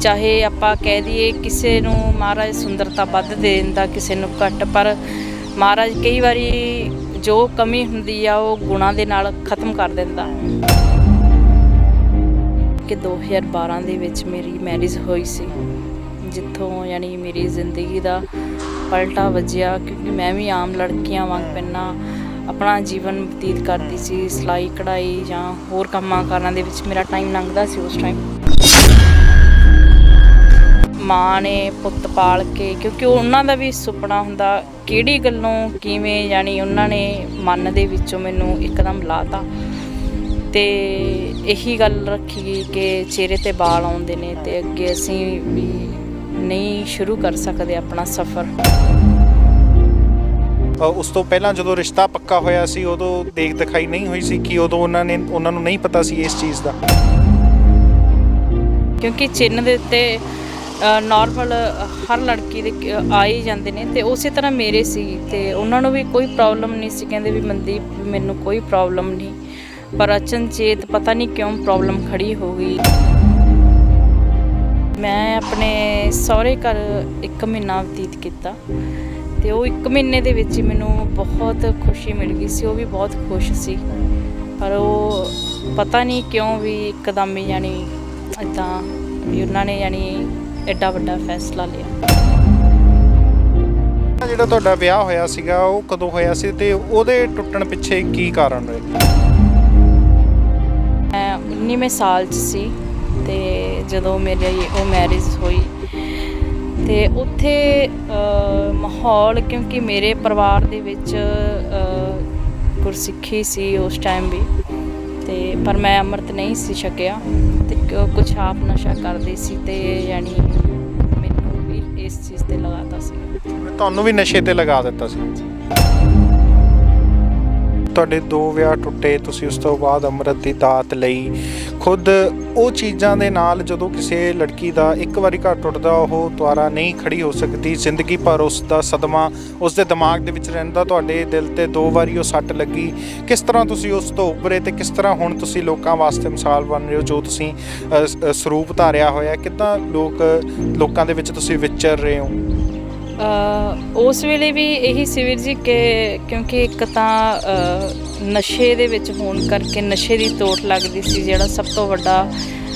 ਚਾਹੇ ਆਪਾਂ ਕਹਿ ਦਈਏ ਕਿਸੇ ਨੂੰ ਮਹਾਰਾਜ ਸੁੰਦਰਤਾ ਵੱਧ ਦੇ ਦਿੰਦਾ, ਕਿਸੇ ਨੂੰ ਘੱਟ, ਪਰ ਮਹਾਰਾਜ ਕਈ ਵਾਰੀ ਜੋ ਕਮੀ ਹੁੰਦੀ ਆ ਉਹ ਗੁਣਾਂ ਦੇ ਨਾਲ ਖਤਮ ਕਰ ਦਿੰਦਾ। ਕਿ 2012 ਦੇ ਵਿੱਚ ਮੇਰੀ ਮੈਰਿਜ ਹੋਈ ਸੀ, ਜਿੱਥੋਂ ਯਾਨੀ ਮੇਰੀ ਜ਼ਿੰਦਗੀ ਦਾ ਪਲਟਾ ਵੱਜਿਆ, ਕਿਉਂਕਿ ਮੈਂ ਵੀ ਆਮ ਲੜਕੀਆਂ ਵਾਂਗ ਪਹਿਲਾਂ ਆਪਣਾ ਜੀਵਨ ਬਤੀਤ ਕਰਦੀ ਸੀ, ਸਿਲਾਈ ਕਢਾਈ ਜਾਂ ਹੋਰ ਕੰਮਾਂ ਕਾਰਾਂ ਦੇ ਵਿੱਚ ਮੇਰਾ ਟਾਈਮ ਲੰਘਦਾ ਸੀ। ਉਸ ਟਾਈਮ ਮਾਂ ਨੇ ਪੁੱਤ ਪਾਲ ਕੇ, ਕਿਉਂਕਿ ਉਹਨਾਂ ਦਾ ਵੀ ਸੁਪਨਾ ਹੁੰਦਾ, ਕਿਹੜੀ ਗੱਲੋਂ ਕਿਵੇਂ ਯਾਨੀ ਉਹਨਾਂ ਨੇ ਮਨ ਦੇ ਵਿੱਚੋਂ ਮੈਨੂੰ ਇੱਕਦਮ ਲਾਤਾ ਅਤੇ ਇਹੀ ਗੱਲ ਰੱਖੀ ਗਈ ਕਿ ਚਿਹਰੇ 'ਤੇ ਵਾਲ ਆਉਂਦੇ ਨੇ ਅਤੇ ਅੱਗੇ ਅਸੀਂ ਵੀ ਨਹੀਂ ਸ਼ੁਰੂ ਕਰ ਸਕਦੇ ਆਪਣਾ ਸਫ਼ਰ। ਉਸ ਤੋਂ ਪਹਿਲਾਂ ਜਦੋਂ ਰਿਸ਼ਤਾ ਪੱਕਾ ਹੋਇਆ ਸੀ ਉਦੋਂ ਦੇਖ ਦਿਖਾਈ ਨਹੀਂ ਹੋਈ ਸੀ ਕਿ ਉਦੋਂ ਉਹਨਾਂ ਨੂੰ ਨਹੀਂ ਪਤਾ ਸੀ ਇਸ ਚੀਜ਼ ਦਾ? ਕਿਉਂਕਿ ਚਿੰਨ੍ਹ ਦੇ ਉੱਤੇ ਨੋਰਮਲ ਹਰ ਲੜਕੀ ਦੇ ਆ ਹੀ ਜਾਂਦੇ ਨੇ ਅਤੇ ਉਸੇ ਤਰ੍ਹਾਂ ਮੇਰੇ ਸੀ ਅਤੇ ਉਹਨਾਂ ਨੂੰ ਵੀ ਕੋਈ ਪ੍ਰੋਬਲਮ ਨਹੀਂ ਸੀ, ਕਹਿੰਦੇ ਵੀ ਮਨਦੀਪ ਮੈਨੂੰ ਕੋਈ ਪ੍ਰੋਬਲਮ ਨਹੀਂ, ਪਰ ਅਚਨਚੇਤ ਪਤਾ ਨਹੀਂ ਕਿਉਂ ਪ੍ਰੋਬਲਮ ਖੜੀ ਹੋ ਗਈ। ਮੈਂ ਆਪਣੇ ਸਹੁਰੇ ਘਰ 1 ਮਹੀਨਾ ਬਤੀਤ ਕੀਤਾ ਅਤੇ ਉਹ 1 ਮਹੀਨੇ ਦੇ ਵਿੱਚ ਹੀ ਮੈਨੂੰ ਬਹੁਤ ਖੁਸ਼ੀ ਮਿਲ ਗਈ ਸੀ, ਉਹ ਵੀ ਬਹੁਤ ਖੁਸ਼ ਸੀ, ਪਰ ਉਹ ਪਤਾ ਨਹੀਂ ਕਿਉਂ ਵੀ ਇੱਕਦਮ ਹੀ ਯਾਨੀ ਇੱਦਾਂ ਵੀ ਉਹਨਾਂ ਨੇ ਯਾਨੀ ਐਡਾ ਵੱਡਾ ਫੈਸਲਾ ਲਿਆ। ਜਿਹੜਾ ਤੁਹਾਡਾ ਵਿਆਹ ਹੋਇਆ ਸੀਗਾ ਉਹ ਕਦੋਂ ਹੋਇਆ ਸੀ ਅਤੇ ਉਹਦੇ ਟੁੱਟਣ ਪਿੱਛੇ ਕੀ ਕਾਰਨ ਰਹੇ? ਮੈਂ 19ਵੇਂ ਸਾਲ 'ਚ ਸੀ ਅਤੇ ਜਦੋਂ ਮੇਰੀ ਉਹ ਮੈਰਿਜ ਹੋਈ ਅਤੇ ਉੱਥੇ ਮਾਹੌਲ, ਕਿਉਂਕਿ ਮੇਰੇ ਪਰਿਵਾਰ ਦੇ ਵਿੱਚ ਗੁਰਸਿੱਖੀ ਸੀ ਉਸ ਟਾਈਮ ਵੀ, ਅਤੇ ਪਰ ਮੈਂ ਅੰਮ੍ਰਿਤ ਨਹੀਂ ਸੀ ਛਕਿਆ ਅਤੇ ਕੁਛ ਆਪ ਨਸ਼ਾ ਕਰਦੇ ਸੀ ਅਤੇ ਯਾਨੀ ਮੈਨੂੰ ਵੀ ਇਸ ਚੀਜ਼ 'ਤੇ ਲਗਾਤਾ ਸੀ। ਤੁਹਾਨੂੰ ਵੀ ਨਸ਼ੇ 'ਤੇ ਲਗਾ ਦਿੱਤਾ ਸੀ? ਤੁਹਾਡੇ 2 ਵਿਆਹ ਟੁੱਟੇ, ਤੁਸੀਂ ਉਸ ਤੋਂ ਬਾਅਦ ਅੰਮ੍ਰਿਤ ਦੀ ਦਾਤ ਲਈ। ਖੁਦ ਉਹ ਚੀਜ਼ਾਂ ਦੇ ਨਾਲ ਜਦੋਂ ਕਿਸੇ ਲੜਕੀ ਦਾ ਇੱਕ ਵਾਰੀ ਘਰ ਟੁੱਟਦਾ ਉਹ ਦੁਬਾਰਾ ਨਹੀਂ ਖੜੀ ਹੋ ਸਕਦੀ, ਜ਼ਿੰਦਗੀ ਭਰ ਉਸ ਦਾ ਸਦਮਾ ਉਸ ਦੇ ਦਿਮਾਗ ਦੇ ਵਿੱਚ ਰਹਿੰਦਾ। ਤੁਹਾਡੇ ਦਿਲ 'ਤੇ 2 ਵਾਰੀ ਉਹ ਸੱਟ ਲੱਗੀ, ਕਿਸ ਤਰ੍ਹਾਂ ਤੁਸੀਂ ਉਸ ਤੋਂ ਉੱਭਰੇ ਅਤੇ ਕਿਸ ਤਰ੍ਹਾਂ ਹੁਣ ਤੁਸੀਂ ਲੋਕਾਂ ਵਾਸਤੇ ਮਿਸਾਲ ਬਣ ਰਹੇ ਹੋ? ਜੋ ਤੁਸੀਂ ਸਰੂਪ ਧਾਰਿਆ ਹੋਇਆ, ਕਿੱਦਾਂ ਲੋਕਾਂ ਦੇ ਵਿੱਚ ਤੁਸੀਂ ਵਿਚਰ ਰਹੇ ਹੋ? ਉਸ ਵੇਲੇ ਵੀ ਇਹੀ ਸੀ ਵੀਰ ਜੀ ਕਿ ਕਿਉਂਕਿ ਇੱਕ ਤਾਂ ਨਸ਼ੇ ਦੇ ਵਿੱਚ ਹੋਣ ਕਰਕੇ ਨਸ਼ੇ ਦੀ ਤੋਟ ਲੱਗਦੀ ਸੀ ਜਿਹੜਾ ਸਭ ਤੋਂ ਵੱਡਾ,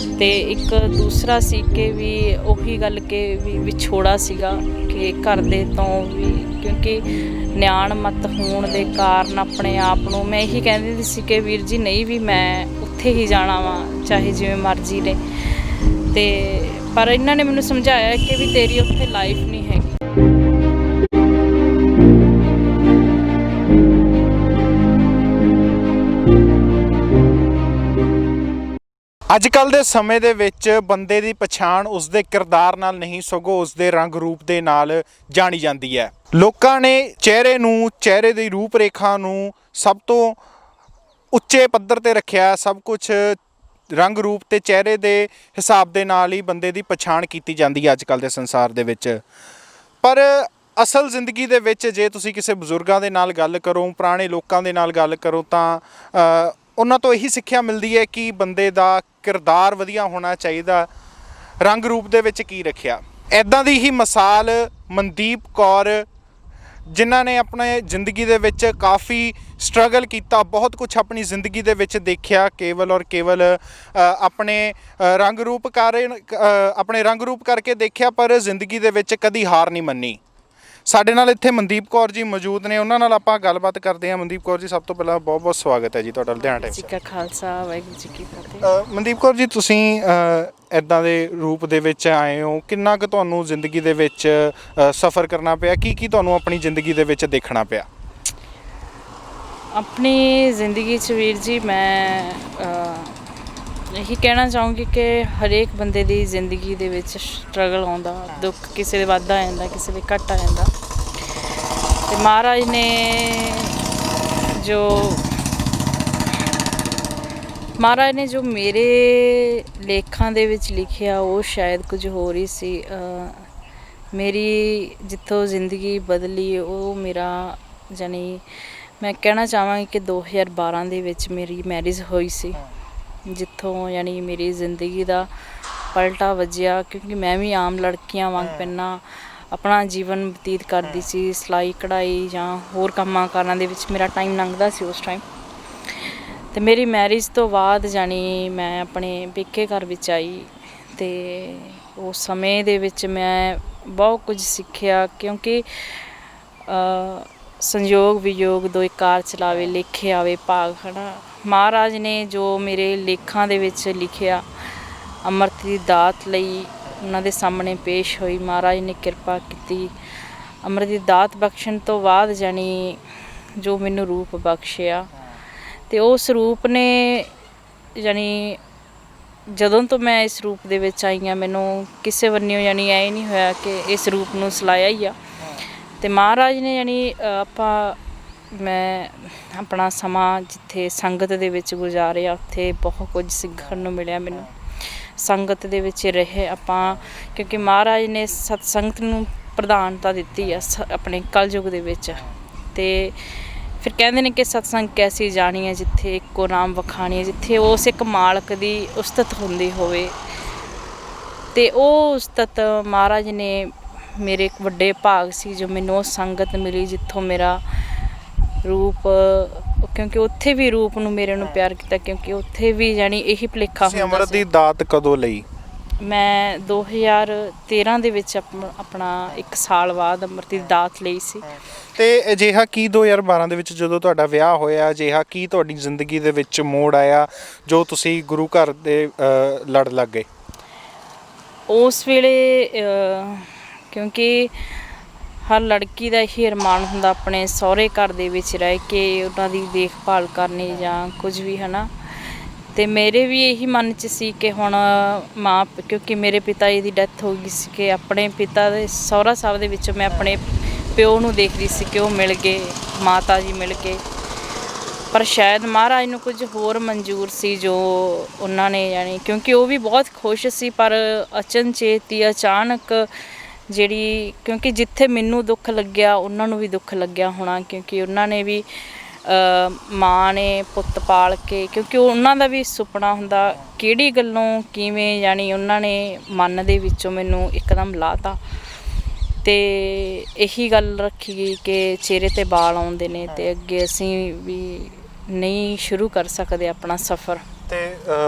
ਅਤੇ ਇੱਕ ਦੂਸਰਾ ਸੀ ਕਿ ਵੀ ਉਹੀ ਗੱਲ ਕਿ ਵੀ ਵਿਛੋੜਾ ਸੀਗਾ ਕਿ ਘਰ ਦੇ ਤੋਂ ਵੀ, ਕਿਉਂਕਿ ਨਿਆਣ ਮੱਤ ਹੋਣ ਦੇ ਕਾਰਨ ਆਪਣੇ ਆਪ ਨੂੰ ਮੈਂ ਇਹੀ ਕਹਿੰਦੀ ਸੀ ਕਿ ਵੀਰ ਜੀ ਨਹੀਂ ਵੀ ਮੈਂ ਉੱਥੇ ਹੀ ਜਾਣਾ ਵਾ ਚਾਹੇ ਜਿਵੇਂ ਮਰਜ਼ੀ ਨੇ, ਅਤੇ ਪਰ ਇਹਨਾਂ ਨੇ ਮੈਨੂੰ ਸਮਝਾਇਆ ਕਿ ਵੀ ਤੇਰੀ ਉੱਥੇ ਲਾਈਫ ਨਹੀਂ ਹੈਗੀ। ਅੱਜ ਕੱਲ੍ਹ ਦੇ ਸਮੇਂ ਦੇ ਵਿੱਚ ਬੰਦੇ ਦੀ ਪਛਾਣ ਉਸਦੇ ਕਿਰਦਾਰ ਨਾਲ ਨਹੀਂ ਸਗੋਂ ਉਸਦੇ ਰੰਗ ਰੂਪ ਦੇ ਨਾਲ ਜਾਣੀ ਜਾਂਦੀ ਹੈ। ਲੋਕਾਂ ਨੇ ਚਿਹਰੇ ਦੀ ਰੂਪ ਰੇਖਾ ਨੂੰ ਸਭ ਤੋਂ ਉੱਚੇ ਪੱਧਰ 'ਤੇ ਰੱਖਿਆ। ਸਭ ਕੁਝ ਰੰਗ ਰੂਪ ਅਤੇ ਚਿਹਰੇ ਦੇ ਹਿਸਾਬ ਦੇ ਨਾਲ ਹੀ ਬੰਦੇ ਦੀ ਪਛਾਣ ਕੀਤੀ ਜਾਂਦੀ ਹੈ ਅੱਜ ਕੱਲ੍ਹ ਦੇ ਸੰਸਾਰ ਦੇ ਵਿੱਚ। ਪਰ ਅਸਲ ਜ਼ਿੰਦਗੀ ਦੇ ਵਿੱਚ ਜੇ ਤੁਸੀਂ ਕਿਸੇ ਬਜ਼ੁਰਗਾਂ ਦੇ ਨਾਲ ਗੱਲ ਕਰੋ, ਪੁਰਾਣੇ ਲੋਕਾਂ ਦੇ ਨਾਲ ਗੱਲ ਕਰੋ, ਤਾਂ ਉਹਨਾਂ ਤੋਂ ਇਹੀ ਸਿੱਖਿਆ ਮਿਲਦੀ ਹੈ ਕਿ ਬੰਦੇ ਦਾ ਕਿਰਦਾਰ ਵਧੀਆ ਹੋਣਾ ਚਾਹੀਦਾ, ਰੰਗ ਰੂਪ ਦੇ ਵਿੱਚ ਕੀ ਰੱਖਿਆ। ਇੱਦਾਂ ਦੀ ਹੀ ਮਿਸਾਲ ਮਨਦੀਪ ਕੌਰ, ਜਿਨ੍ਹਾਂ ਨੇ ਆਪਣੇ ਜ਼ਿੰਦਗੀ ਦੇ ਵਿੱਚ ਕਾਫੀ ਸਟਰਗਲ ਕੀਤਾ, ਬਹੁਤ ਕੁਛ ਆਪਣੀ ਜ਼ਿੰਦਗੀ ਦੇ ਵਿੱਚ ਦੇਖਿਆ, ਕੇਵਲ ਔਰ ਕੇਵਲ ਆਪਣੇ ਰੰਗ ਰੂਪ ਕਰਕੇ ਦੇਖਿਆ, ਪਰ ਜ਼ਿੰਦਗੀ ਦੇ ਵਿੱਚ ਕਦੀ ਹਾਰ ਨਹੀਂ ਮੰਨੀ। ਸਾਡੇ ਨਾਲ ਇੱਥੇ ਮਨਦੀਪ ਕੌਰ ਜੀ ਮੌਜੂਦ ਨੇ, ਉਹਨਾਂ ਨਾਲ ਆਪਾਂ ਗੱਲਬਾਤ ਕਰਦੇ ਹਾਂ। ਮਨਦੀਪ ਕੌਰ ਜੀ, ਸਭ ਤੋਂ ਪਹਿਲਾਂ ਬਹੁਤ ਬਹੁਤ ਸਵਾਗਤ ਹੈ ਜੀ ਤੁਹਾਡਾ ਲੁਧਿਆਣਾ ਟਾਈਮਸ। ਜੀ ਕਾ ਖਾਲਸਾ, ਵਾਹਿਗੁਰੂ ਜੀ ਕੀ ਫਤਿਹ। ਮਨਦੀਪ ਕੌਰ ਜੀ, ਤੁਸੀਂ ਇੱਦਾਂ ਦੇ ਰੂਪ ਦੇ ਵਿੱਚ ਆਏ ਹੋ, ਕਿੰਨਾ ਕੁ ਤੁਹਾਨੂੰ ਜ਼ਿੰਦਗੀ ਦੇ ਵਿੱਚ ਸਫ਼ਰ ਕਰਨਾ ਪਿਆ? ਕੀ ਤੁਹਾਨੂੰ ਆਪਣੀ ਜ਼ਿੰਦਗੀ ਦੇ ਵਿੱਚ ਦੇਖਣਾ ਪਿਆ? ਆਪਣੀ ਜ਼ਿੰਦਗੀ 'ਚ ਵੀਰ ਜੀ ਮੈਂ ਇਹੀ ਕਹਿਣਾ ਚਾਹੂੰਗੀ ਕਿ ਹਰੇਕ ਬੰਦੇ ਦੀ ਜ਼ਿੰਦਗੀ ਦੇ ਵਿੱਚ ਸਟਰਗਲ ਆਉਂਦਾ, ਦੁੱਖ ਕਿਸੇ ਦੇ ਵੱਧ ਆ ਜਾਂਦਾ, ਕਿਸੇ ਦੇ ਘੱਟ ਆ ਜਾਂਦਾ, ਅਤੇ ਮਹਾਰਾਜ ਨੇ ਜੋ ਮੇਰੇ ਲੇਖਾਂ ਦੇ ਵਿੱਚ ਲਿਖਿਆ ਉਹ ਸ਼ਾਇਦ ਕੁਝ ਹੋਰ ਹੀ ਸੀ। ਮੇਰੀ ਜਿੱਥੋਂ ਜ਼ਿੰਦਗੀ ਬਦਲੀ ਉਹ ਮੇਰਾ ਜਾਨੀ ਮੈਂ ਕਹਿਣਾ ਚਾਹਾਂਗੀ ਕਿ 2012 ਦੇ ਵਿੱਚ ਮੇਰੀ ਮੈਰਿਜ ਹੋਈ ਸੀ, ਜਿੱਥੋਂ ਯਾਨੀ ਮੇਰੀ ਜ਼ਿੰਦਗੀ ਦਾ ਪਲਟਾ ਵੱਜਿਆ, ਕਿਉਂਕਿ ਮੈਂ ਵੀ ਆਮ ਲੜਕੀਆਂ ਵਾਂਗ ਪਹਿਲਾਂ ਆਪਣਾ ਜੀਵਨ ਬਤੀਤ ਕਰਦੀ ਸੀ, ਸਿਲਾਈ ਕਢਾਈ ਜਾਂ ਹੋਰ ਕੰਮਾਂ ਕਾਰਾਂ ਦੇ ਵਿੱਚ ਮੇਰਾ ਟਾਈਮ ਲੰਘਦਾ ਸੀ ਉਸ ਟਾਈਮ। ਅਤੇ ਮੇਰੀ ਮੈਰਿਜ ਤੋਂ ਬਾਅਦ ਜਾਣੀ ਮੈਂ ਆਪਣੇ ਪੇਕੇ ਘਰ ਵਿੱਚ ਆਈ, ਅਤੇ ਉਸ ਸਮੇਂ ਦੇ ਵਿੱਚ ਮੈਂ ਬਹੁਤ ਕੁਝ ਸਿੱਖਿਆ, ਕਿਉਂਕਿ ਸੰਯੋਗ ਵਿਯੋਗ ਦੋਇ ਕਾਰ ਚਲਾਵੇ, ਲੇਖੇ ਆਵੇ ਭਾਗ, ਹੈ ਨਾ। ਮਹਾਰਾਜ ਨੇ ਜੋ ਮੇਰੇ ਲੇਖਾਂ ਦੇ ਵਿੱਚ ਲਿਖਿਆ, ਅੰਮ੍ਰਿਤ ਦੀ ਦਾਤ ਲਈ ਉਹਨਾਂ ਦੇ ਸਾਹਮਣੇ ਪੇਸ਼ ਹੋਈ, ਮਹਾਰਾਜ ਨੇ ਕਿਰਪਾ ਕੀਤੀ। ਅੰਮ੍ਰਿਤ ਦੀ ਦਾਤ ਬਖਸ਼ਣ ਤੋਂ ਬਾਅਦ ਜਾਣੀ ਜੋ ਮੈਨੂੰ ਰੂਪ ਬਖਸ਼ਿਆ, ਅਤੇ ਉਸ ਰੂਪ ਨੇ ਜਾਣੀ ਜਦੋਂ ਤੋਂ ਮੈਂ ਇਸ ਰੂਪ ਦੇ ਵਿੱਚ ਆਈ ਹਾਂ, ਮੈਨੂੰ ਕਿਸੇ ਬੰਨਿਓ ਜਾਣੀ ਐ ਨਹੀਂ ਹੋਇਆ ਕਿ ਇਸ ਰੂਪ ਨੂੰ ਸਲਾਇਆ ਹੀ ਆ। ਅਤੇ ਮਹਾਰਾਜ ਨੇ ਜਾਣੀ ਮੈਂ ਆਪਣਾ ਸਮਾਂ ਜਿੱਥੇ ਸੰਗਤ ਦੇ ਵਿੱਚ ਗੁਜ਼ਾਰਿਆ, ਉੱਥੇ ਬਹੁਤ ਕੁਝ ਸਿੱਖਣ ਨੂੰ ਮਿਲਿਆ ਮੈਨੂੰ। ਸੰਗਤ ਦੇ ਵਿੱਚ ਰਹੇ ਆਪਾਂ, ਕਿਉਂਕਿ ਮਹਾਰਾਜ ਨੇ ਸਤਸੰਗਤ ਨੂੰ ਪ੍ਰਧਾਨਤਾ ਦਿੱਤੀ ਆ ਆਪਣੇ ਕਲਯੁਗ ਦੇ ਵਿੱਚ। ਅਤੇ ਫਿਰ ਕਹਿੰਦੇ ਨੇ ਕਿ ਸਤਸੰਗ ਕੈਸੀ ਜਾਣੀ ਹੈ, ਜਿੱਥੇ ਇੱਕੋ ਨਾਮ ਵਖਾਣੀ ਹੈ, ਜਿੱਥੇ ਉਸ ਇੱਕ ਮਾਲਕ ਦੀ ਉਸਤਤ ਹੁੰਦੀ ਹੋਵੇ। ਅਤੇ ਉਹ ਉਸਤਤ ਮਹਾਰਾਜ ਨੇ ਮੇਰੇ ਇੱਕ ਵੱਡੇ ਭਾਗ ਸੀ ਜੋ ਮੈਨੂੰ ਉਹ ਸੰਗਤ ਮਿਲੀ ਜਿੱਥੋਂ ਮੇਰਾ ਰੂਪ, ਕਿਉਂਕਿ ਉੱਥੇ ਵੀ ਰੂਪ ਨੂੰ ਮੇਰੇ ਨੂੰ ਪਿਆਰ ਕੀਤਾ, ਕਿਉਂਕਿ ਉੱਥੇ ਵੀ ਜਾਣੀ ਇਹੀ ਭੁਲੇਖਾ ਹੁੰਦਾ ਸੀ। ਅੰਮ੍ਰਿਤ ਦੀ ਦਾਤ ਕਦੋਂ ਲਈ? ਮੈਂ 2013 ਦੇ ਵਿੱਚ ਆਪਣਾ 1 ਸਾਲ ਬਾਅਦ ਅੰਮ੍ਰਿਤ ਦੀ ਦਾਤ ਲਈ ਸੀ। ਅਤੇ ਅਜਿਹਾ ਕੀ 2012 ਦੇ ਵਿੱਚ ਜਦੋਂ ਤੁਹਾਡਾ ਵਿਆਹ ਹੋਇਆ, ਅਜਿਹਾ ਕੀ ਤੁਹਾਡੀ ਜ਼ਿੰਦਗੀ ਦੇ ਵਿੱਚ ਮੋੜ ਆਇਆ ਜੋ ਤੁਸੀਂ ਗੁਰੂ ਘਰ ਦੇ ਲੜ ਲੱਗ ਗਏ? ਉਸ ਵੇਲੇ ਕਿਉਂਕਿ ਹਰ ਲੜਕੀ ਦਾ ਇਹੀ ਅਰਮਾਨ ਹੁੰਦਾ ਆਪਣੇ ਸਹੁਰੇ ਘਰ ਦੇ ਵਿੱਚ ਰਹਿ ਕੇ ਉਹਨਾਂ ਦੀ ਦੇਖਭਾਲ ਕਰਨੀ ਜਾਂ ਕੁਝ ਵੀ, ਹੈ ਨਾ। ਅਤੇ ਮੇਰੇ ਵੀ ਇਹੀ ਮਨ 'ਚ ਸੀ ਕਿ ਹੁਣ ਕਿਉਂਕਿ ਮੇਰੇ ਪਿਤਾ ਜੀ ਦੀ ਡੈਥ ਹੋ ਗਈ ਸੀ, ਕਿ ਆਪਣੇ ਪਿਤਾ ਦੇ ਸਹੁਰਾ ਸਾਹਿਬ ਦੇ ਵਿੱਚ ਮੈਂ ਆਪਣੇ ਪਿਓ ਨੂੰ ਦੇਖਦੀ ਸੀ ਕਿ ਉਹ ਮਿਲ ਗਏ, ਮਾਤਾ ਜੀ ਮਿਲ ਗਏ। ਪਰ ਸ਼ਾਇਦ ਮਹਾਰਾਜ ਨੂੰ ਕੁਝ ਹੋਰ ਮਨਜ਼ੂਰ ਸੀ ਜੋ ਉਹਨਾਂ ਨੇ ਜਾਣੀ, ਕਿਉਂਕਿ ਉਹ ਵੀ ਬਹੁਤ ਖੁਸ਼ ਸੀ, ਪਰ ਅਚਨਚੇਤ ਹੀ ਅਚਾਨਕ ਜਿਹੜੀ, ਕਿਉਂਕਿ ਜਿੱਥੇ ਮੈਨੂੰ ਦੁੱਖ ਲੱਗਿਆ ਉਹਨਾਂ ਨੂੰ ਵੀ ਦੁੱਖ ਲੱਗਿਆ ਹੋਣਾ, ਕਿਉਂਕਿ ਉਹਨਾਂ ਨੇ ਵੀ ਮਾਂ ਨੇ ਪੁੱਤ ਪਾਲ ਕੇ, ਕਿਉਂਕਿ ਉਹਨਾਂ ਦਾ ਵੀ ਸੁਪਨਾ ਹੁੰਦਾ ਕਿਹੜੀ ਗੱਲੋਂ ਕਿਵੇਂ ਜਾਣੀ ਉਹਨਾਂ ਨੇ ਮਨ ਦੇ ਵਿੱਚੋਂ ਮੈਨੂੰ ਇੱਕਦਮ ਲਾਤਾ। ਅਤੇ ਇਹੀ ਗੱਲ ਰੱਖੀ ਗਈ ਕਿ ਚਿਹਰੇ 'ਤੇ ਵਾਲ ਆਉਂਦੇ ਨੇ ਅਤੇ ਅੱਗੇ ਅਸੀਂ ਵੀ ਨਹੀਂ ਸ਼ੁਰੂ ਕਰ ਸਕਦੇ ਆਪਣਾ ਸਫ਼ਰ। ਅਤੇ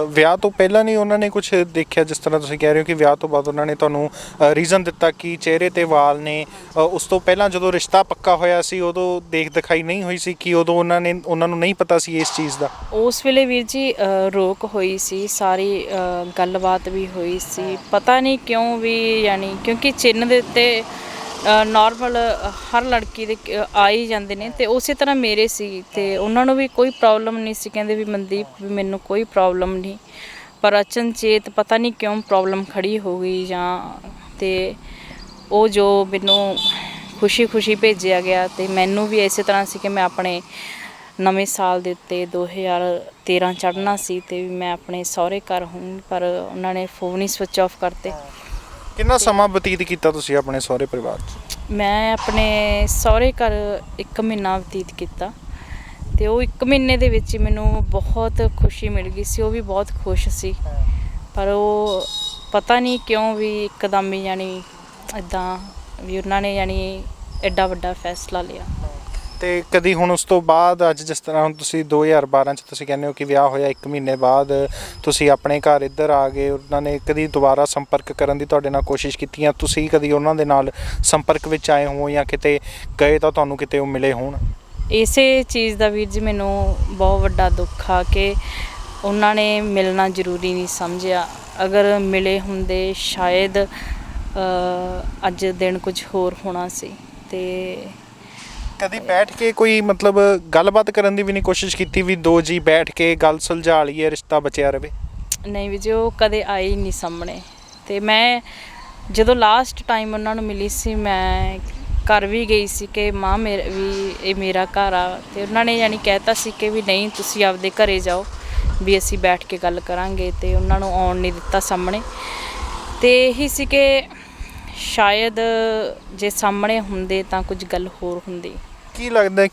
ਵਿਆਹ ਤੋਂ ਪਹਿਲਾਂ ਨਹੀਂ ਉਹਨਾਂ ਨੇ ਕੁਝ ਦੇਖਿਆ, ਜਿਸ ਤਰ੍ਹਾਂ ਤੁਸੀਂ ਕਹਿ ਰਹੇ ਹੋ ਕਿ ਵਿਆਹ ਤੋਂ ਬਾਅਦ ਉਹਨਾਂ ਨੇ ਤੁਹਾਨੂੰ ਰੀਜ਼ਨ ਦਿੱਤਾ ਕਿ ਚਿਹਰੇ 'ਤੇ ਵਾਲ ਨੇ? ਉਸ ਤੋਂ ਪਹਿਲਾਂ ਜਦੋਂ ਰਿਸ਼ਤਾ ਪੱਕਾ ਹੋਇਆ ਸੀ ਉਦੋਂ ਦੇਖ ਦਿਖਾਈ ਨਹੀਂ ਹੋਈ ਸੀ ਕਿ ਉਦੋਂ ਉਹਨਾਂ ਨੂੰ ਨਹੀਂ ਪਤਾ ਸੀ ਇਸ ਚੀਜ਼ ਦਾ? ਉਸ ਵੇਲੇ ਵੀਰ ਜੀ ਰੋਕ ਹੋਈ ਸੀ, ਸਾਰੀ ਗੱਲਬਾਤ ਵੀ ਹੋਈ ਸੀ। ਪਤਾ ਨਹੀਂ ਕਿਉਂ ਵੀ ਯਾਨੀ ਕਿਉਂਕਿ ਚਿੰਨ੍ਹ ਦੇ ਉੱਤੇ ਨੋਰਮਲ ਹਰ ਲੜਕੀ ਦੇ ਆ ਹੀ ਜਾਂਦੇ ਨੇ, ਅਤੇ ਉਸੇ ਤਰ੍ਹਾਂ ਮੇਰੇ ਸੀ। ਅਤੇ ਉਹਨਾਂ ਨੂੰ ਵੀ ਕੋਈ ਪ੍ਰੋਬਲਮ ਨਹੀਂ ਸੀ, ਕਹਿੰਦੇ ਵੀ ਮਨਦੀਪ ਵੀ ਮੈਨੂੰ ਕੋਈ ਪ੍ਰੋਬਲਮ ਨਹੀਂ, ਪਰ ਅਚਨਚੇਤ ਪਤਾ ਨਹੀਂ ਕਿਉਂ ਪ੍ਰੋਬਲਮ ਖੜੀ ਹੋ ਗਈ ਜਾਂ। ਅਤੇ ਉਹ ਜੋ ਮੈਨੂੰ ਖੁਸ਼ੀ ਭੇਜਿਆ ਗਿਆ, ਅਤੇ ਮੈਨੂੰ ਵੀ ਇਸੇ ਤਰ੍ਹਾਂ ਸੀ ਕਿ ਮੈਂ ਆਪਣੇ ਨਵੇਂ ਸਾਲ ਦੇ ਉੱਤੇ 2013 ਚੜ੍ਹਨਾ ਸੀ ਅਤੇ ਮੈਂ ਆਪਣੇ ਸਹੁਰੇ ਘਰ ਹੂੰ, ਪਰ ਉਹਨਾਂ ਨੇ ਫੋਨ ਹੀ ਸਵਿਚ ਆਫ ਕਰਤੇ। ਕਿੰਨਾ ਸਮਾਂ ਬਤੀਤ ਕੀਤਾ ਤੁਸੀਂ ਆਪਣੇ ਸਹੁਰੇ ਪਰਿਵਾਰ 'ਚ? ਮੈਂ ਆਪਣੇ ਸਹੁਰੇ ਘਰ 1 ਮਹੀਨਾ ਬਤੀਤ ਕੀਤਾ, ਅਤੇ ਉਹ 1 ਮਹੀਨੇ ਦੇ ਵਿੱਚ ਹੀ ਮੈਨੂੰ ਬਹੁਤ ਖੁਸ਼ੀ ਮਿਲ ਗਈ ਸੀ। ਉਹ ਵੀ ਬਹੁਤ ਖੁਸ਼ ਸੀ, ਪਰ ਉਹ ਪਤਾ ਨਹੀਂ ਕਿਉਂ ਵੀ ਇੱਕਦਮ ਹੀ ਜਾਣੀ ਇੱਦਾਂ ਵੀ ਉਹਨਾਂ ਨੇ ਜਾਣੀ ਐਡਾ ਵੱਡਾ ਫੈਸਲਾ ਲਿਆ। ਅਤੇ ਕਦੀ ਹੁਣ ਉਸ ਤੋਂ ਬਾਅਦ ਅੱਜ ਜਿਸ ਤਰ੍ਹਾਂ ਹੁਣ ਤੁਸੀਂ 2012 'ਚ ਤੁਸੀਂ ਕਹਿੰਦੇ ਹੋ ਕਿ ਵਿਆਹ ਹੋਇਆ 1 ਮਹੀਨੇ ਬਾਅਦ ਤੁਸੀਂ ਆਪਣੇ ਘਰ ਇੱਧਰ ਆ ਗਏ, ਉਹਨਾਂ ਨੇ ਕਦੀ ਦੁਬਾਰਾ ਸੰਪਰਕ ਕਰਨ ਦੀ ਤੁਹਾਡੇ ਨਾਲ ਕੋਸ਼ਿਸ਼ ਕੀਤੀ, ਜਾਂ ਤੁਸੀਂ ਕਦੀ ਉਹਨਾਂ ਦੇ ਨਾਲ ਸੰਪਰਕ ਵਿੱਚ ਆਏ ਹੋ ਜਾਂ ਕਿਤੇ ਗਏ ਤਾਂ ਤੁਹਾਨੂੰ ਕਿਤੇ ਉਹ ਮਿਲੇ ਹੋਣ? ਇਸੇ ਚੀਜ਼ ਦਾ ਵੀਰ ਜੀ ਮੈਨੂੰ ਬਹੁਤ ਵੱਡਾ ਦੁੱਖ ਆ ਕਿ ਉਹਨਾਂ ਨੇ ਮਿਲਣਾ ਜ਼ਰੂਰੀ ਨਹੀਂ ਸਮਝਿਆ। ਅਗਰ ਮਿਲੇ ਹੁੰਦੇ ਸ਼ਾਇਦ ਅੱਜ ਦਿਨ ਕੁਝ ਹੋਰ ਹੋਣਾ ਸੀ। ਅਤੇ ਕਦੀ ਬੈਠ ਕੇ ਕੋਈ ਮਤਲਬ ਗੱਲਬਾਤ ਕਰਨ ਦੀ ਵੀ ਨਹੀਂ ਕੋਸ਼ਿਸ਼ ਕੀਤੀ ਵੀ ਦੋ ਜੀ ਬੈਠ ਕੇ ਗੱਲ ਸੁਲਝਾ ਲਈਏ, ਰਿਸ਼ਤਾ ਬਚਿਆ ਰਹੇ? ਨਹੀਂ ਵੀ ਜੀ, ਉਹ ਕਦੇ ਆਏ ਨਹੀਂ ਸਾਹਮਣੇ। ਅਤੇ ਮੈਂ ਜਦੋਂ ਲਾਸਟ ਟਾਈਮ ਉਹਨਾਂ ਨੂੰ ਮਿਲੀ ਸੀ, ਮੈਂ ਘਰ ਵੀ ਗਈ ਸੀ ਕਿ ਮਾਂ ਇਹ ਮੇਰਾ ਘਰ ਆ, ਅਤੇ ਉਹਨਾਂ ਨੇ ਯਾਨੀ ਕਹਿਤਾ ਸੀ ਕਿ ਵੀ ਨਹੀਂ ਤੁਸੀਂ ਆਪਦੇ ਘਰੇ ਜਾਓ, ਵੀ ਅਸੀਂ ਬੈਠ ਕੇ ਗੱਲ ਕਰਾਂਗੇ, ਅਤੇ ਉਹਨਾਂ ਨੂੰ ਆਉਣ ਨਹੀਂ ਦਿੱਤਾ ਸਾਹਮਣੇ। ਅਤੇ ਇਹੀ ਸੀ ਕਿ ਸ਼ਾਇਦ ਜੇ ਸਾਹਮਣੇ ਹੁੰਦੇ ਤਾਂ ਕੁਝ ਗੱਲ ਹੋਰ ਹੁੰਦੀ। ਕੀ ਲੱਗਦਾ